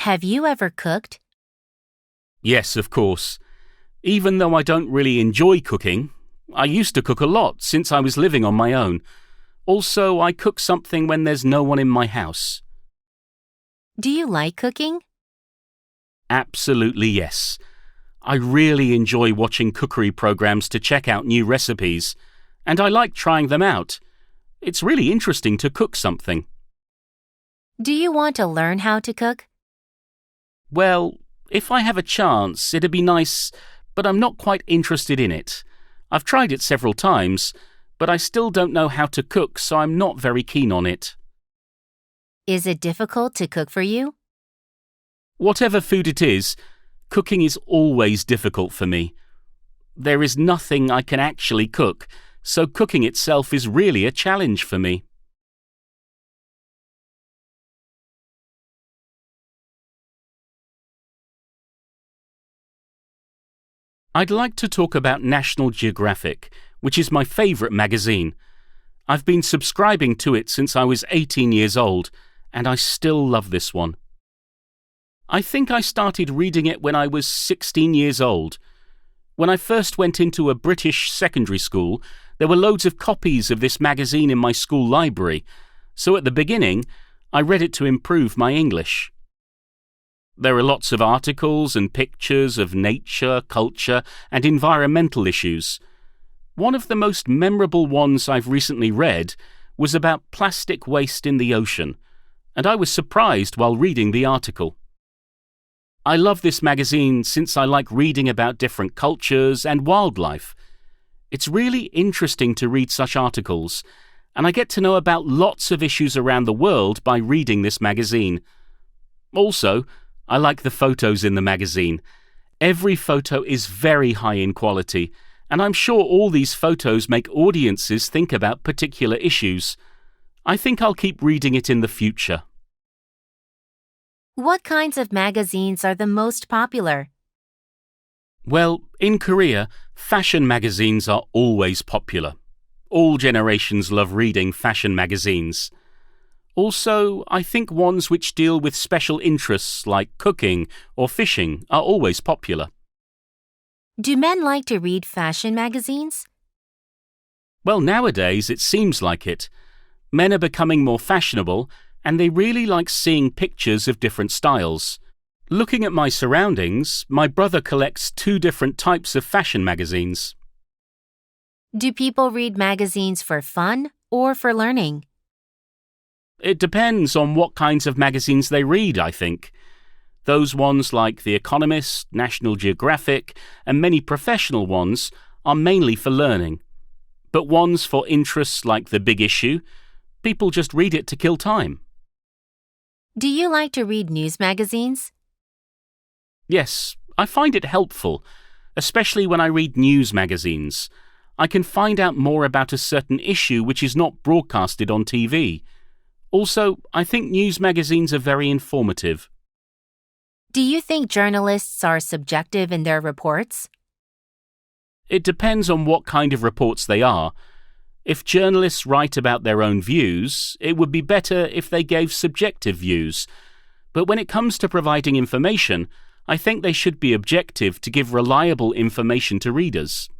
Have you ever cooked? Yes, of course. Even though I don't really enjoy cooking, I used to cook a lot since I was living on my own. Also, I cook something when there's no one in my house. Do you like cooking? Absolutely yes. I really enjoy watching cookery programs to check out new recipes, and I like trying them out. It's really interesting to cook something. Do you want to learn how to cook? Well, if I have a chance, it'd be nice, but I'm not quite interested in it. I've tried it several times, but I still don't know how to cook, so I'm not very keen on it. Is it difficult to cook for you? Whatever food it is, cooking is always difficult for me. There is nothing I can actually cook, so cooking itself is really a challenge for me. I'd like to talk about National Geographic, which is my favourite magazine. I've been subscribing to it since I was 18 years old, and I still love this one. I think I started reading it when I was 16 years old. When I first went into a British secondary school, there were loads of copies of this magazine in my school library, so at the beginning, I read it to improve my English. There are lots of articles and pictures of nature, culture, and environmental issues. One of the most memorable ones I've recently read was about plastic waste in the ocean, and I was surprised while reading the article. I love this magazine since I like reading about different cultures and wildlife. It's really interesting to read such articles, and I get to know about lots of issues around the world by reading this magazine. Also, I like the photos in the magazine. Every photo is very high in quality, and I'm sure all these photos make audiences think about particular issues. I think I'll keep reading it in the future. What kinds of magazines are the most popular? Well, in Korea, fashion magazines are always popular. All generations love reading fashion magazines. Also, I think ones which deal with special interests like cooking or fishing are always popular. Do men like to read fashion magazines? Well, nowadays it seems like it. Men are becoming more fashionable, and they really like seeing pictures of different styles. Looking at my surroundings, my brother collects 2 different types of fashion magazines. Do people read magazines for fun or for learning? It depends on what kinds of magazines they read, I think. Those ones like The Economist, National Geographic, and many professional ones are mainly for learning. But ones for interests like The Big Issue, people just read it to kill time. Do you like to read news magazines? Yes, I find it helpful, especially when I read news magazines. I can find out more about a certain issue which is not broadcasted on TV. Also, I think news magazines are very informative. Do you think journalists are subjective in their reports? It depends on what kind of reports they are. If journalists write about their own views, it would be better if they gave subjective views. But when it comes to providing information, I think they should be objective to give reliable information to readers.